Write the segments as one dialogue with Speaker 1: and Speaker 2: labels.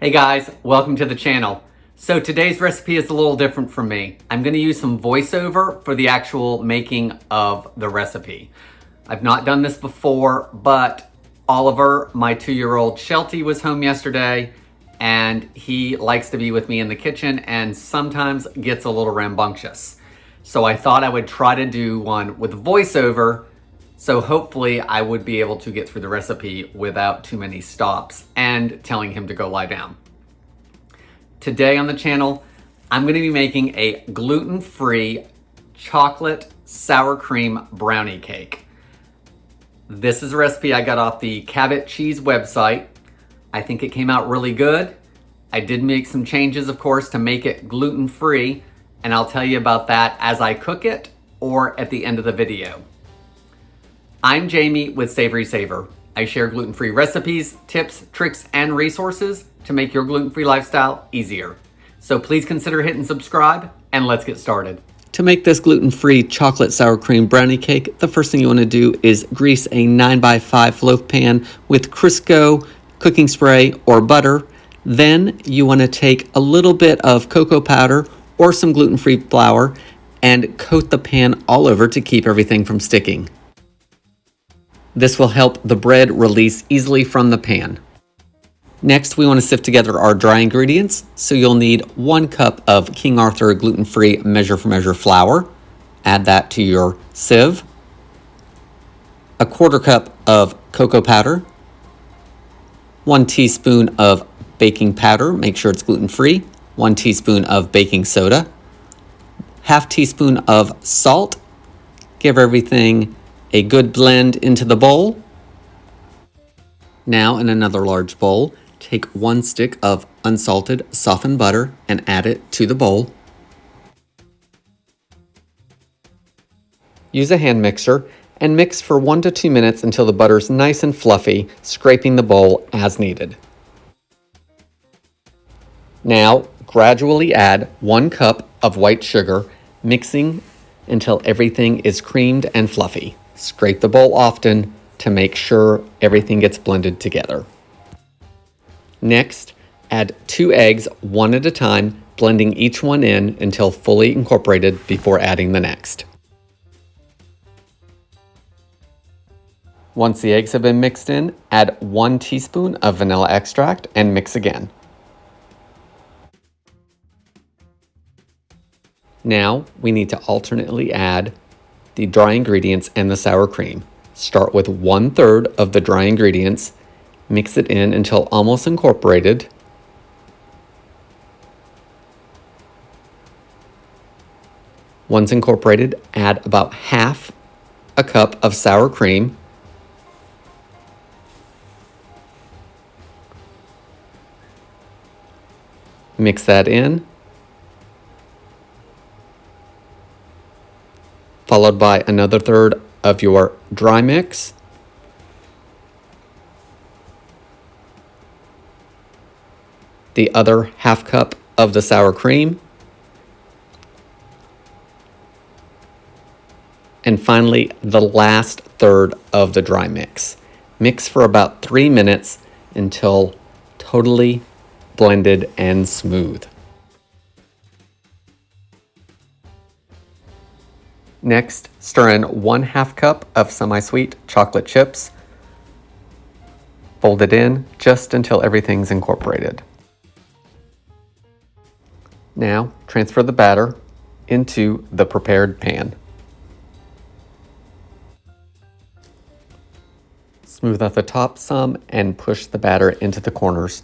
Speaker 1: Hey guys, welcome to the channel. So today's recipe is a little different from me. I'm gonna use some voiceover for the actual making of the recipe. I've not done this before, but Oliver, my 2-year-old Sheltie, was home yesterday and he likes to be with me in the kitchen and sometimes gets a little rambunctious. So I thought I would try to do one with voiceover, so hopefully I would be able to get through the recipe without too many stops and telling him to go lie down. Today on the channel, I'm going to be making a gluten-free chocolate sour cream brownie cake. This is a recipe I got off the Cabot cheese website. I think it came out really good. I did make some changes, of course, to make it gluten-free, and I'll tell you about that as I cook it or at the end of the video. I'm Jamie with SavorySaver. I share gluten-free recipes, tips, tricks, and resources to make your gluten-free lifestyle easier. So please consider hitting subscribe, and let's get started. To make this gluten-free chocolate sour cream brownie cake, the first thing you want to do is grease a 9x5 loaf pan with Crisco, cooking spray, or butter. Then you want to take a little bit of cocoa powder or some gluten-free flour and coat the pan all over to keep everything from sticking. This will help the bread release easily from the pan. Next, we want to sift together our dry ingredients. So you'll need 1 cup of King Arthur gluten-free Measure for Measure flour. Add that to your sieve. 1/4 cup of cocoa powder. 1 teaspoon of baking powder. Make sure it's gluten-free. 1 teaspoon of baking soda. 1/2 teaspoon of salt. Give everything a good blend into the bowl. Now in another large bowl, take 1 stick of unsalted softened butter and add it to the bowl. Use a hand mixer and mix for 1 to 2 minutes until the butter's nice and fluffy, scraping the bowl as needed. Now gradually add 1 cup of white sugar, mixing until everything is creamed and fluffy. Scrape the bowl often to make sure everything gets blended together. Next, add 2 eggs one at a time, blending each one in until fully incorporated before adding the next. Once the eggs have been mixed in, add 1 teaspoon of vanilla extract and mix again. Now we need to alternately add the dry ingredients and the sour cream. Start with 1/3 of the dry ingredients, mix it in until almost incorporated. Once incorporated, add about 1/2 a cup of sour cream. Mix that in, followed by another 1/3 of your dry mix. The other 1/2 cup of the sour cream. And finally, the last 1/3 of the dry mix. Mix for about 3 minutes until totally blended and smooth. Next, stir in 1/2 cup of semi-sweet chocolate chips. Fold it in just until everything's incorporated. Now, transfer the batter into the prepared pan. Smooth out the top some and push the batter into the corners.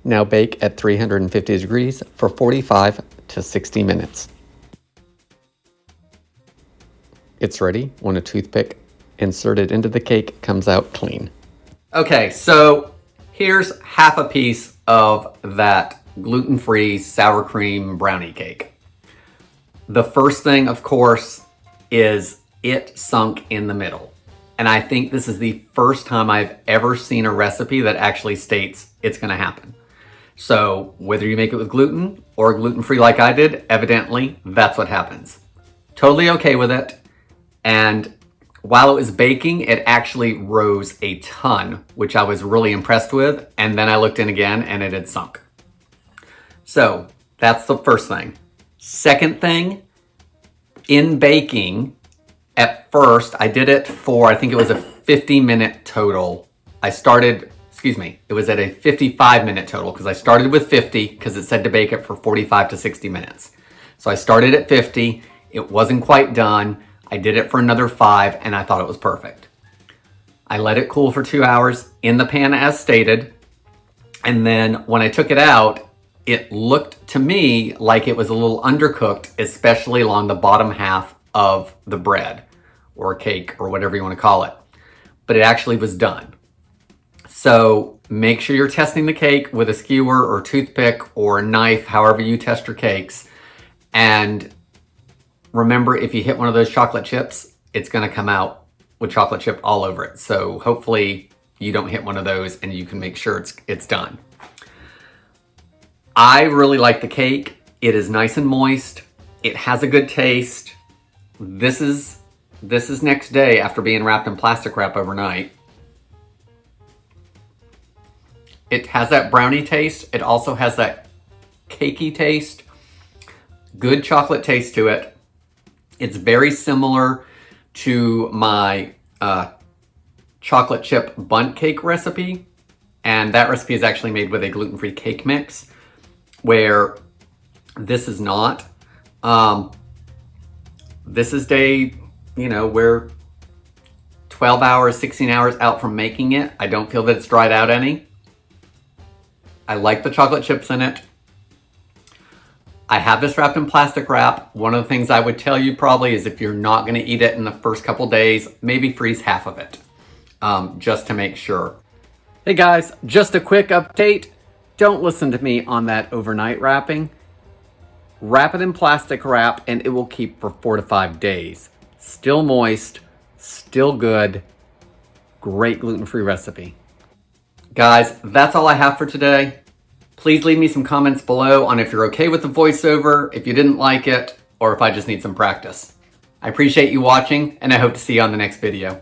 Speaker 1: Now bake at 350 degrees for 45 to 60 minutes. It's ready when a toothpick inserted into the cake comes out clean. Okay, so here's 1/2 piece of that gluten-free sour cream brownie cake. The first thing, of course, is it sunk in the middle. And I think this is the first time I've ever seen a recipe that actually states it's gonna happen. So whether you make it with gluten or gluten-free like I did, evidently that's what happens. Totally okay with it. And while it was baking, it actually rose a ton, which I was really impressed with. And then I looked in again and it had sunk. So that's the first thing. Second thing, in baking, at first I did it for, I think it was a 50-minute total. It was at a 55-minute total because I started with 50 because it said to bake it for 45 to 60 minutes. So I started at 50, it wasn't quite done. I did it for another 5 and I thought it was perfect. I let it cool for 2 hours in the pan as stated. And then when I took it out, it looked to me like it was a little undercooked, especially along the bottom half of the bread or cake or whatever you want to call it. But it actually was done. So make sure you're testing the cake with a skewer or toothpick or a knife, however you test your cakes. And remember, if you hit one of those chocolate chips, it's going to come out with chocolate chip all over it. So hopefully you don't hit one of those and you can make sure it's done. I really like the cake. It is nice and moist. It has a good taste. This is next day after being wrapped in plastic wrap overnight. It has that brownie taste. It also has that cakey taste. Good chocolate taste to it. It's very similar to my chocolate chip bundt cake recipe. And that recipe is actually made with a gluten-free cake mix, where this is not. This is we're 12 hours, 16 hours out from making it. I don't feel that it's dried out any. I like the chocolate chips in it. I have this wrapped in plastic wrap. One of the things I would tell you probably is if you're not gonna eat it in the first couple days, maybe freeze half of it, just to make sure. Hey guys, just a quick update. Don't listen to me on that overnight wrapping. Wrap it in plastic wrap and it will keep for 4 to 5 days. Still moist, still good, great gluten-free recipe. Guys, that's all I have for today. Please leave me some comments below on if you're okay with the voiceover, if you didn't like it, or if I just need some practice. I appreciate you watching and I hope to see you on the next video.